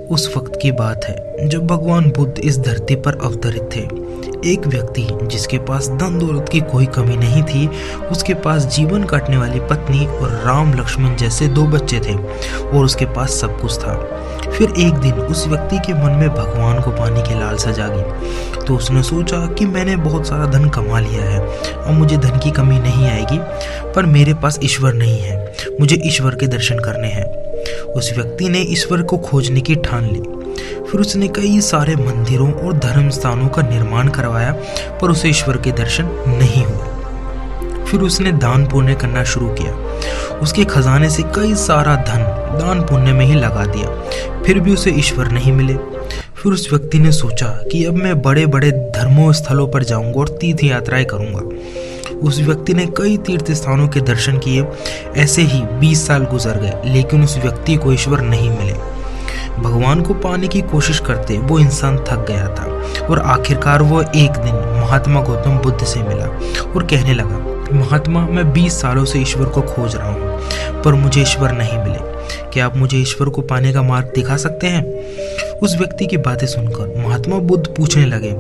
उस वक्त की बात है जब भगवान बुद्ध इस धरती पर अवतरित थे। एक व्यक्ति जिसके पास धन दौलत की कोई कमी नहीं थी, उसके पास जीवन काटने वाली पत्नी और राम लक्ष्मण जैसे 2 बच्चे थे और उसके पास सब कुछ था। फिर एक दिन उस व्यक्ति के मन में भगवान को पाने की लालसा जागी, तो उसने सोचा कि मैंने बहुत सारा धन कमा लिया है, अब मुझे धन की कमी नहीं आएगी, पर मेरे पास ईश्वर नहीं है, मुझे ईश्वर के दर्शन करने हैं। उस व्यक्ति ने ईश्वर को खोजने की ठान ली। फिर उसने कई सारे मंदिरों और धर्म स्थानों का निर्माण करवाया, पर उसे ईश्वर के दर्शन नहीं हुए। फिर उसने दान पुण्य करना शुरू किया। उसके खजाने से कई सारा धन दान पुण्य में ही लगा दिया, फिर भी उसे ईश्वर नहीं मिले। फिर उस व्यक्ति ने सोचा कि अब मैं बड़े बड़े धर्मों स्थलों पर जाऊंगा और तीर्थ यात्राएं करूंगा। उस व्यक्ति ने कई तीर्थ स्थानों के दर्शन किए। ऐसे ही 20 साल गुजर गए, लेकिन उस व्यक्ति को ईश्वर नहीं मिले। भगवान को पाने की कोशिश करते वो इंसान थक गया था और आखिरकार वो एक दिन महात्मा गौतम बुद्ध से मिला और कहने लगा, महात्मा, मैं 20 सालों से ईश्वर को खोज रहा हूँ, पर मुझे ईश्वर नहीं मिले। क्या आप मुझे ईश्वर को पाने का मार्ग दिखा सकते हैं? उस व्यक्ति की बातें सुनकर महात्मा बुद्ध पूछने लगे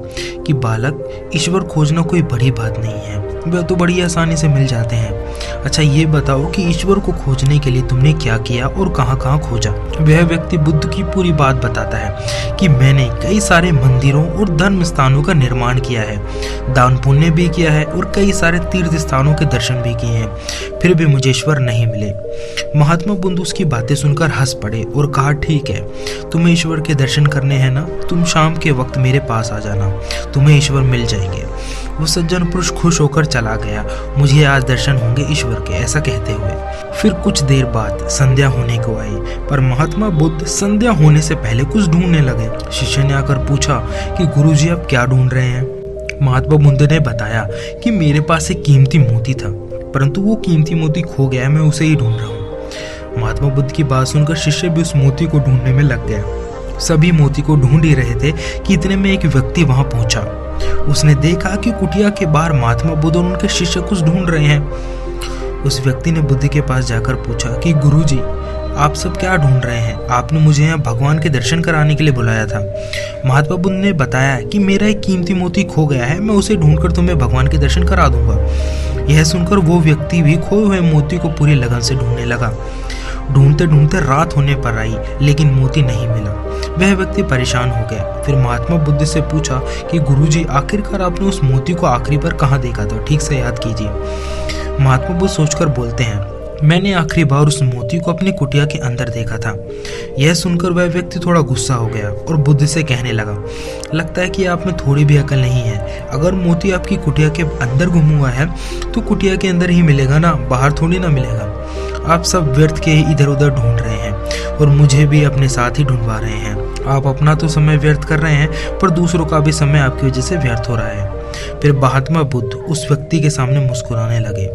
कि बालक, ईश्वर खोजना कोई बड़ी बात नहीं है, वह तो बड़ी आसानी से मिल जाते हैं। अच्छा, ये बताओ कि ईश्वर को खोजने के लिए तुमने क्या किया और कहाँ कहाँ खोजा? वह व्यक्ति बुद्ध की पूरी बात बताता है कि मैंने कई सारे मंदिरों और धर्म स्थानों का निर्माण किया है, दान पुण्य भी किया है और कई सारे तीर्थ स्थानों के दर्शन भी किए हैं, फिर भी मुझे ईश्वर नहीं मिले। महात्मा बुद्ध उसकी बातें सुनकर हंस पड़े और कहा, ठीक है, तुम्हें ईश्वर के दर्शन करने हैं ना, तुम शाम के वक्त मेरे पास आ जाना, तुम्हें ईश्वर मिल जाएंगे। वो सज्जन पुरुष खुश होकर चला गया। मुझे आज दर्शन होंगे ईश्वर के, ऐसा कहते हुए। फिर कुछ देर बाद संध्या होने को आई, पर महात्मा बुद्ध संध्या होने से पहले कुछ ढूंढने लगे। शिष्य ने आकर पूछा कि गुरुजी, आप क्या ढूंढ रहे हैं? महात्मा बुद्ध ने बताया कि मेरे पास एक कीमती मोती था, परंतु वो कीमती मोती खो गया, मैं उसे ही ढूंढ रहा हूँ। महात्मा बुद्ध की बात सुनकर शिष्य भी उस मोती को ढूंढने में लग गया। सभी मोती को ढूंढ ही रहे थे कि इतने में एक व्यक्ति वहां पहुंचा। उसने देखा कि कुटिया के बाहर महात्मा बुद्ध और उनके शिष्य कुछ ढूंढ रहे हैं। उस व्यक्ति ने बुद्ध के पास जाकर पूछा कि गुरुजी, आप सब क्या ढूंढ रहे हैं? आपने मुझे यहाँ भगवान के दर्शन कराने के लिए बुलाया था। महात्मा बुद्ध ने बताया कि मेरा एक कीमती मोती खो गया है, मैं उसे ढूंढकर तुम्हें भगवान के दर्शन करा दूंगा। यह सुनकर वो व्यक्ति भी खोए हुए मोती को पूरी लगन से ढूंढने लगा। ढूंढते ढूंढते रात होने पर आई, लेकिन मोती नहीं मिला। वह व्यक्ति परेशान हो गया। फिर महात्मा बुद्ध से पूछा कि गुरुजी, आखिरकार आपने उस मोती को आखिरी बार कहाँ देखा था? ठीक से याद कीजिए। महात्मा बुद्ध सोचकर बोलते हैं, मैंने आखिरी बार उस मोती को अपनी कुटिया के अंदर देखा था। यह सुनकर वह व्यक्ति थोड़ा गुस्सा हो गया और बुद्ध से कहने लगा, लगता है कि आप में थोड़ी भी अकल नहीं है। अगर मोती आपकी कुटिया के अंदर गुम हुआ है तो कुटिया के अंदर ही मिलेगा ना, बाहर थोड़ी ना मिलेगा। आप सब व्यर्थ के इधर उधर ढूंढ रहे हैं और मुझे भी अपने साथ ही ढूंढवा रहे हैं। आप अपना तो समय व्यर्थ कर रहे हैं, पर दूसरों का भी समय आपकी वजह से व्यर्थ हो रहा है। फिर महात्मा बुद्ध उस व्यक्ति के सामने मुस्कुराने लगे।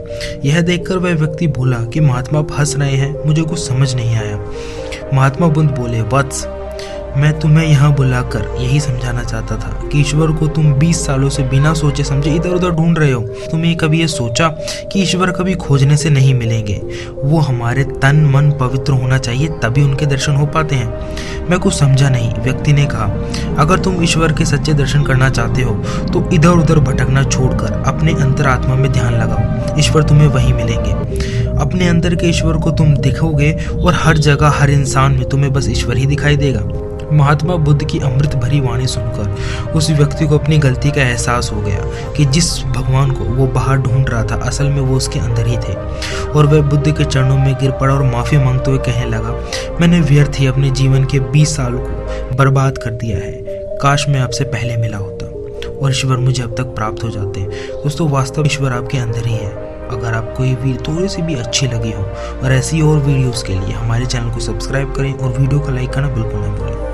यह देखकर वह व्यक्ति बोला कि महात्मा, आप हंस रहे हैं, मुझे कुछ समझ नहीं आया। महात्मा बुद्ध बोले, वत्स, मैं तुम्हें यहाँ बुलाकर यही समझाना चाहता था कि ईश्वर को तुम 20 सालों से बिना सोचे समझे इधर उधर ढूंढ रहे हो। तुमने कभी ये सोचा कि ईश्वर कभी खोजने से नहीं मिलेंगे? वो हमारे तन मन पवित्र होना चाहिए, तभी उनके दर्शन हो पाते हैं। मैं कुछ समझा नहीं, व्यक्ति ने कहा। अगर तुम ईश्वर के सच्चे दर्शन करना चाहते हो तो इधर उधर भटकना छोड़कर अपने अंतरात्मा में ध्यान लगाओ, ईश्वर तुम्हें वहीं मिलेंगे। अपने अंदर के ईश्वर को तुम देखोगे और हर जगह हर इंसान में तुम्हें बस ईश्वर ही दिखाई देगा। महात्मा बुद्ध की अमृत भरी वाणी सुनकर उस व्यक्ति को अपनी गलती का एहसास हो गया कि जिस भगवान को वो बाहर ढूंढ रहा था, असल में वो उसके अंदर ही थे। और वह बुद्ध के चरणों में गिर पड़ा और माफ़ी मांगते हुए कहने लगा, मैंने व्यर्थ ही अपने जीवन के 20 सालों को बर्बाद कर दिया है। काश मैं आपसे पहले मिला होता और ईश्वर मुझे अब तक प्राप्त हो जाते। दोस्तों, वास्तव ईश्वर आपके अंदर ही है। अगर आपको ये वीडियो थोड़ी सी भी अच्छी लगी हो और ऐसी और वीडियोस के लिए हमारे चैनल को सब्सक्राइब करें और वीडियो को लाइक करना बिल्कुल ना भूलें।